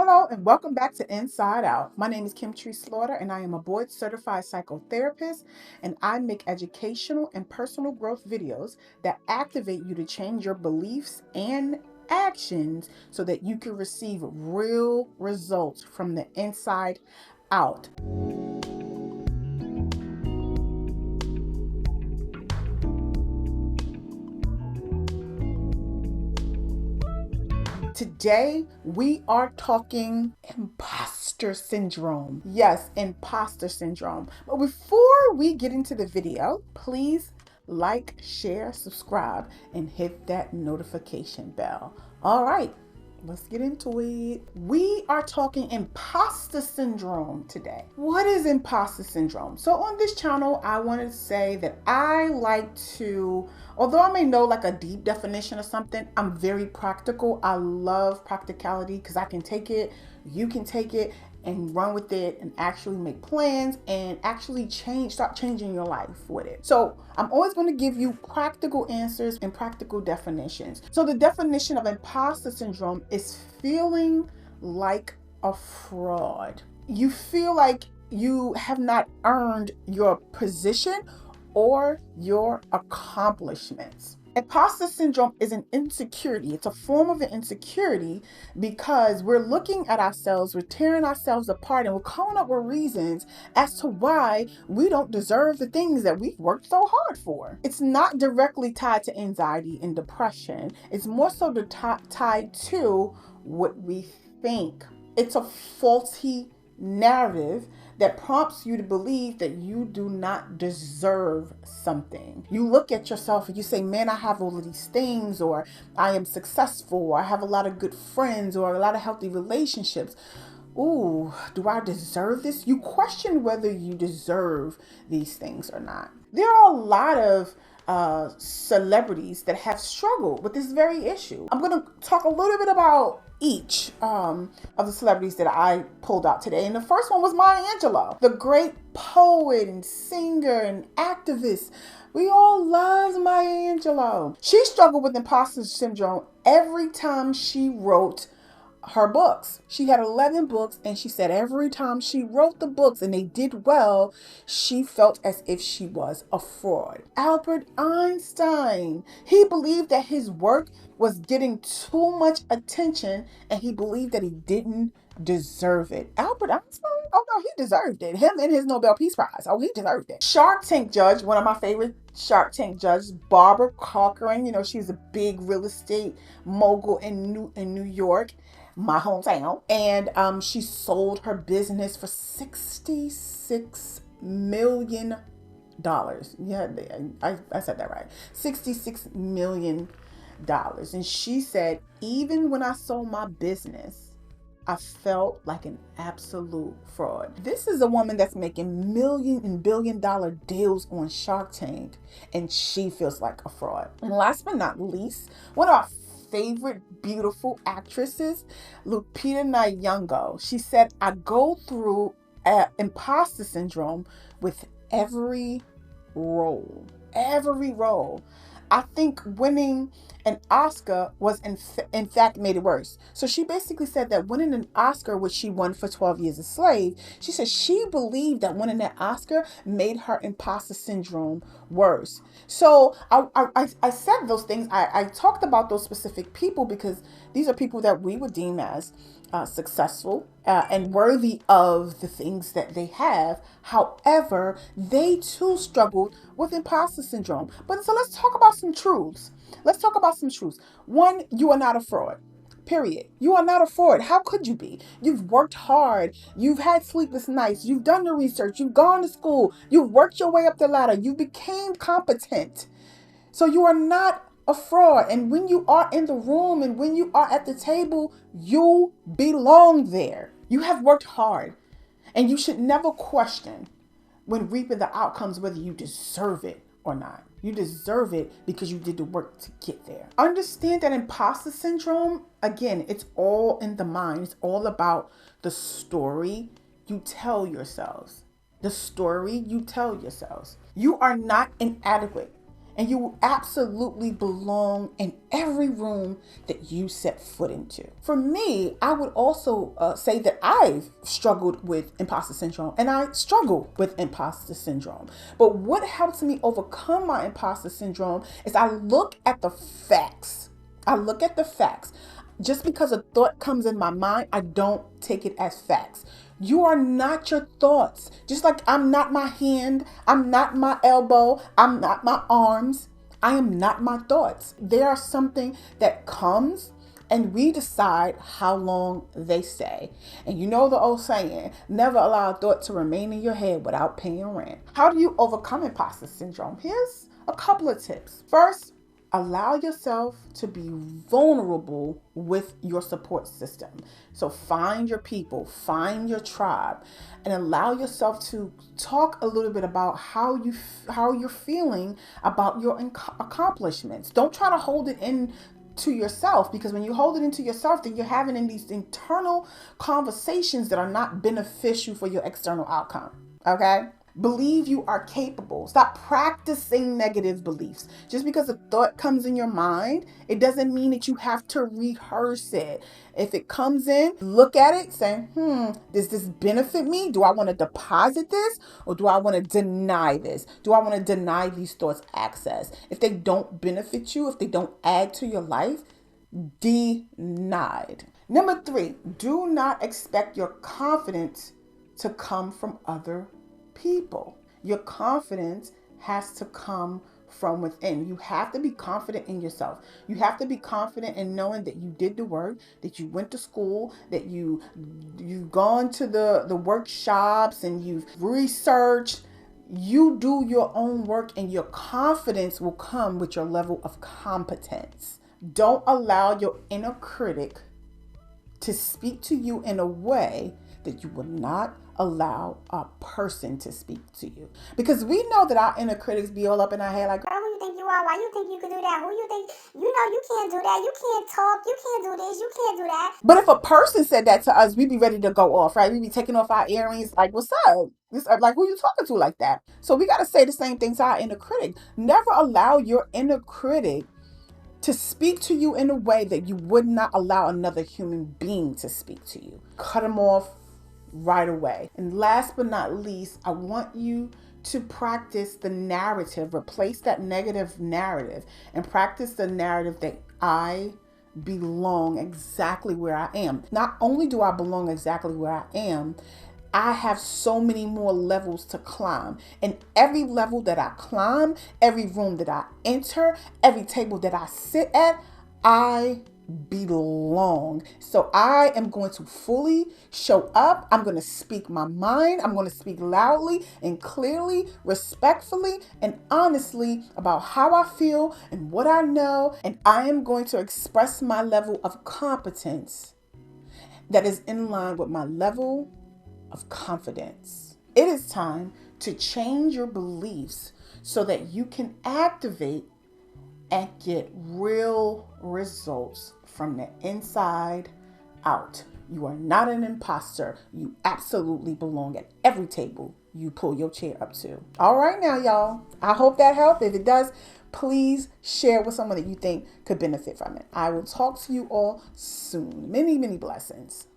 Hello and welcome back to Inside Out. My name is Kim Tree Slaughter and I am a board certified psychotherapist, and I make educational and personal growth videos that activate you to change your beliefs and actions so that you can receive real results from the inside out. Today, we are talking imposter syndrome. Yes, imposter syndrome. But before we get into the video, please like, share, subscribe, and hit that notification bell. All right, let's get into it. We are talking imposter syndrome today. What is imposter syndrome? So on this channel, I want to say that I like to, although I may know like a deep definition of something, I'm very practical. I love practicality because I can take it, you can take it, and run with it and actually make plans and actually start changing your life with it. So I'm always going to give you practical answers and practical definitions. So the definition of imposter syndrome is feeling like a fraud. You feel like you have not earned your position or your accomplishments. Imposter syndrome is an insecurity. It's a form of an insecurity because we're looking at ourselves, we're tearing ourselves apart, and we're coming up with reasons as to why we don't deserve the things that we've worked so hard for. It's not directly tied to anxiety and depression. It's more so tied to what we think. It's a faulty narrative that prompts you to believe that you do not deserve something. You look at yourself and you say, man, I have all of these things, or I am successful, or I have a lot of good friends, or a lot of healthy relationships. Ooh, do I deserve this? You question whether you deserve these things or not. There are a lot of celebrities that have struggled with this very issue. I'm going to talk a little bit about each of the celebrities that I pulled out today. And the first one was Maya Angelou, the great poet and singer and activist. We all loved Maya Angelou. She struggled with imposter syndrome every time she wrote her books. She had 11 books, and she said every time she wrote the books and they did well, she felt as if she was a fraud. Albert Einstein, he believed that his work was getting too much attention and he believed that he didn't deserve it. Albert Einstein? Oh no, he deserved it. Him and his Nobel Peace Prize. Oh, he deserved it. Shark Tank judge, one of my favorite Shark Tank judges, Barbara Corcoran. You know, she's a big real estate mogul in New York, my hometown, and she sold her business for $66 million. Yeah, I said that right. $66 million. And she said, even when I sold my business, I felt like an absolute fraud. This is a woman that's making million and billion-dollar deals on Shark Tank, and she feels like a fraud. And last but not least, one of our favorite beautiful actresses, Lupita Nyong'o. She said, I go through imposter syndrome with every role. Every role. I think winning an Oscar was in fact made it worse. So she basically said that winning an Oscar, which she won for 12 Years a Slave, she said she believed that winning that Oscar made her imposter syndrome worse. So I said those things. I talked about those specific people because these are people that we would deem as successful and worthy of the things that they have. However, they too struggled with imposter syndrome. But so let's talk about some truths. Let's talk about some truths. One, you are not a fraud. Period. You are not a fraud. How could you be? You've worked hard. You've had sleepless nights. You've done the research. You've gone to school. You've worked your way up the ladder. You became competent. So you are not a fraud. And when you are in the room and when you are at the table, you belong there. You have worked hard, and you should never question when reaping the outcomes whether you deserve it or not. You deserve it because you did the work to get there. Understand that imposter syndrome, again, it's all in the mind. It's all about the story you tell yourselves. The story you tell yourselves. You are not inadequate. and you will absolutely belong in every room that you set foot into. For me, I would also say that I've struggled with imposter syndrome, and I struggle with imposter syndrome. But what helps me overcome my imposter syndrome is I look at the facts. I look at the facts. Just because a thought comes in my mind, I don't take it as facts. You are not your thoughts. Just like I'm not my hand, I'm not my elbow, I'm not my arms. I am not my thoughts. They are something that comes and we decide how long they stay. And you know the old saying, never allow a thought to remain in your head without paying rent. How do you overcome imposter syndrome? Here's a couple of tips. First, allow yourself to be vulnerable with your support system. So find your people, find your tribe, and allow yourself to talk a little bit about how you're feeling about your accomplishments. Don't try to hold it in to yourself, because when you hold it into yourself, then you're having in these internal conversations that are not beneficial for your external outcome. Okay? Believe you are capable. Stop practicing negative beliefs. Just because a thought comes in your mind, it doesn't mean that you have to rehearse it. If it comes in, look at it, say, does this benefit me? Do I want to deposit this, or do I want to deny this? Do I want to deny these thoughts access? If they don't benefit you, if they don't add to your life, denied. Number 3, do not expect your confidence to come from other people. Your confidence has to come from within. You have to be confident in yourself. You have to be confident in knowing that you did the work, that you went to school, that you've gone to the workshops and you've researched. You do your own work, and your confidence will come with your level of competence. Don't allow your inner critic to speak to you in a way that you will not allow a person to speak to you. Because we know that our inner critics be all up in our head like, girl, who you think you are? Why you think you can do that? Who you think? You know you can't do that. You can't talk. You can't do this. You can't do that. but if a person said that to us, we'd be ready to go off, right? We'd be taking off our earrings like, what's up? Like, who you talking to like that? So we got to say the same thing to our inner critic. Never allow your inner critic to speak to you in a way that you would not allow another human being to speak to you. Cut them off right away. And last but not least, I want you to practice the narrative. Replace that negative narrative and practice the narrative that I belong exactly where I am. Not only do I belong exactly where I am, I have so many more levels to climb. And every level that I climb, every room that I enter, every table that I sit at, I belong. So I am going to fully show up. I'm going to speak my mind. I'm going to speak loudly and clearly, respectfully, and honestly about how I feel and what I know. And I am going to express my level of competence that is in line with my level of confidence. It is time to change your beliefs so that you can activate and get real results from the inside out. You are not an imposter. You absolutely belong at every table you pull your chair up to. All right now, y'all. I hope that helped. If it does, please share with someone that you think could benefit from it. I will talk to you all soon. Many, many blessings.